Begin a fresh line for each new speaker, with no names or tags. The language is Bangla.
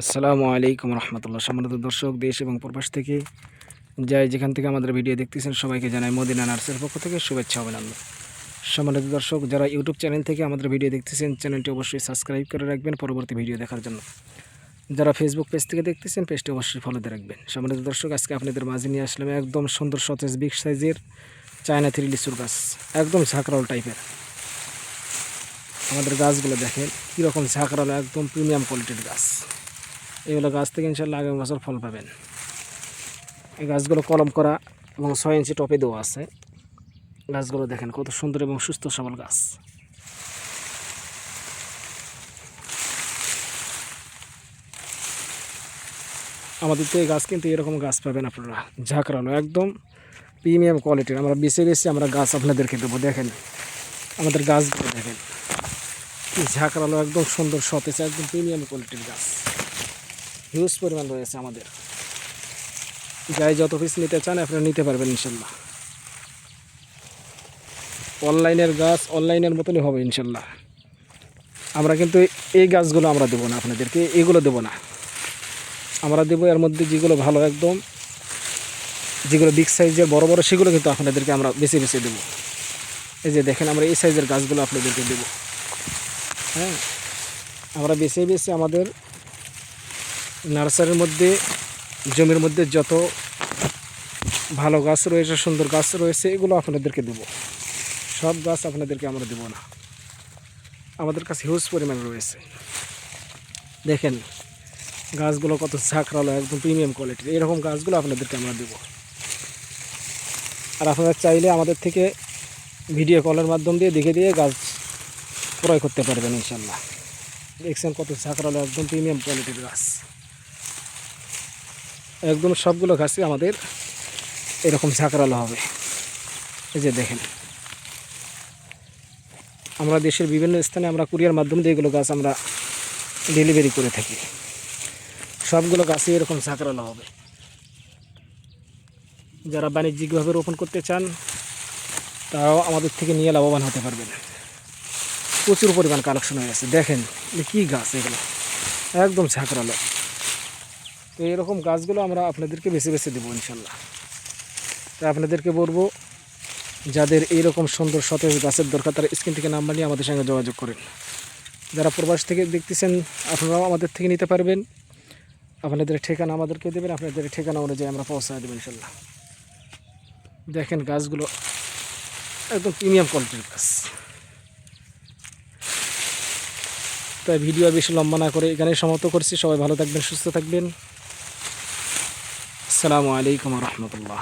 আসসালামু আলাইকুম রহমতুল্লাহ। সম্মানিত দর্শক, দেশ এবং প্রবাস থেকে যাই যেখান থেকে আমাদের ভিডিও দেখতেছেন সবাইকে জানাই মদিনা নার্সের পক্ষ থেকে শুভেচ্ছা অভিনন্দন। সম্মানিত দর্শক, যারা ইউটিউব চ্যানেল থেকে আমাদের ভিডিও দেখতেছেন চ্যানেলটি অবশ্যই সাবস্ক্রাইব করে রাখবেন পরবর্তী ভিডিও দেখার জন্য। যারা ফেসবুক পেজ থেকে দেখতেছেন পেজটি অবশ্যই ফলোতে রাখবেন। সম্মানিত দর্শক, আজকে আপনাদের মাঝে নিয়ে আসলাম একদম সুন্দর সতেজ বিগ সাইজের চায়না থ্রি লিচুর গাছ, একদম ঝাঁকড়াল টাইপের। আমাদের গাছগুলো দেখেন কীরকম ঝাঁকড়াল, একদম প্রিমিয়াম কোয়ালিটির গাছ। এগুলো গাছ থেকে ইনশাল্লাহ আগামী বছর ফল পাবেন। এই গাছগুলো কলম করা এবং 6 ইঞ্চি টপে দেওয়া আছে। গাছগুলো দেখেন কত সুন্দর এবং সুস্থ সবল গাছ। আমাদের তো এই গাছ কিন্তু এরকম গাছ পাবেন আপনারা, ঝাঁকড়ালো একদম প্রিমিয়াম কোয়ালিটির। আমরা বেছে বেছে আমরা গাছ আপনাদেরকে দেবো। দেখেন আমাদের গাছগুলো দেখেন কি ঝাঁকড়ালো, একদম সুন্দর সতেজ, একদম প্রিমিয়াম কোয়ালিটির গাছ। হিউজ পরিমাণ রয়েছে আমাদের। যাই যত পিস নিতে চান আপনারা নিতে পারবেন ইনশাল্লাহ। অনলাইনের গাছ অনলাইনের মতনই হবে ইনশাল্লাহ। আমরা কিন্তু এই গাছগুলো আমরা দেবো না আপনাদেরকে, এগুলো দেবো না। আমরা দেবো এর মধ্যে যেগুলো ভালো, একদম যেগুলো বিগ সাইজের বড় বড়, সেগুলো কিন্তু আপনাদেরকে আমরা বেছে বেছে দেবো। এই যে দেখেন আমরা এই সাইজের গাছগুলো আপনাদেরকে দেবো। হ্যাঁ, আমরা বেছে বেছে আমাদের নার্সারির মধ্যে, জমির মধ্যে যত ভালো গাছ রয়েছে, সুন্দর গাছ রয়েছে, এগুলো আপনাদেরকে দেবো। সব গাছ আপনাদেরকে আমরা দেবো না। আমাদের কাছে হিউজ পরিমাণ রয়েছে। দেখেন গাছগুলো কত ঝাঁকড়ালো, একদম প্রিমিয়াম কোয়ালিটির। এরকম গাছগুলো আপনাদেরকে আমরা দেবো। আর আপনারা চাইলে আমাদের থেকে ভিডিও কলের মাধ্যম দিয়ে দেখে দিয়ে গাছ ক্রয় করতে পারবেন ইনশাল্লাহ। দেখছেন কত ঝাঁকড়ালো, একদম প্রিমিয়াম কোয়ালিটির গাছ। একদম সবগুলো গাছই আমাদের এরকম ঝাঁকড়ালো হবে। এই যে দেখেন, আমরা দেশের বিভিন্ন স্থানে আমরা কুরিয়ার মাধ্যম দিয়ে এগুলো গাছ আমরা ডেলিভারি করে থাকি। সবগুলো গাছই এরকম ঝাঁকড়ালো হবে। যারা বাণিজ্যিকভাবে রোপণ করতে চান তারাও আমাদের থেকে নিয়ে লাভবান হতে পারবেন। প্রচুর পরিমাণ কালেকশন হয়ে গেছে। দেখেন কী গাছ এগুলো, একদম ঝাঁকড়ালো। তো এরকম গাছগুলো আমরা আপনাদেরকে বেছে বেছে দেবো ইনশাল্লাহ। তাই আপনাদেরকে বলবো, যাদের এইরকম সুন্দর সতেজ গাছের দরকার তারা স্ক্রিন থেকে নাম্বার নিয়ে আমাদের সঙ্গে যোগাযোগ করেন। যারা প্রবাস থেকে দেখতেছেন আপনারাও আমাদের থেকে নিতে পারবেন। আপনাদের ঠিকানা আমাদেরকে দেবেন, আপনাদের ঠিকানা অনুযায়ী আমরা পৌঁছায় দেবো ইনশাল্লাহ। দেখেন গাছগুলো একদম প্রিমিয়াম কোয়ালিটির গাছ। তাই ভিডিও বেশি লম্বা না করে এখানেই সমাপ্ত করছি। সবাই ভালো থাকবেন, সুস্থ থাকবেন। আসসালামু আলাইকুম রহমতুল্লাহ।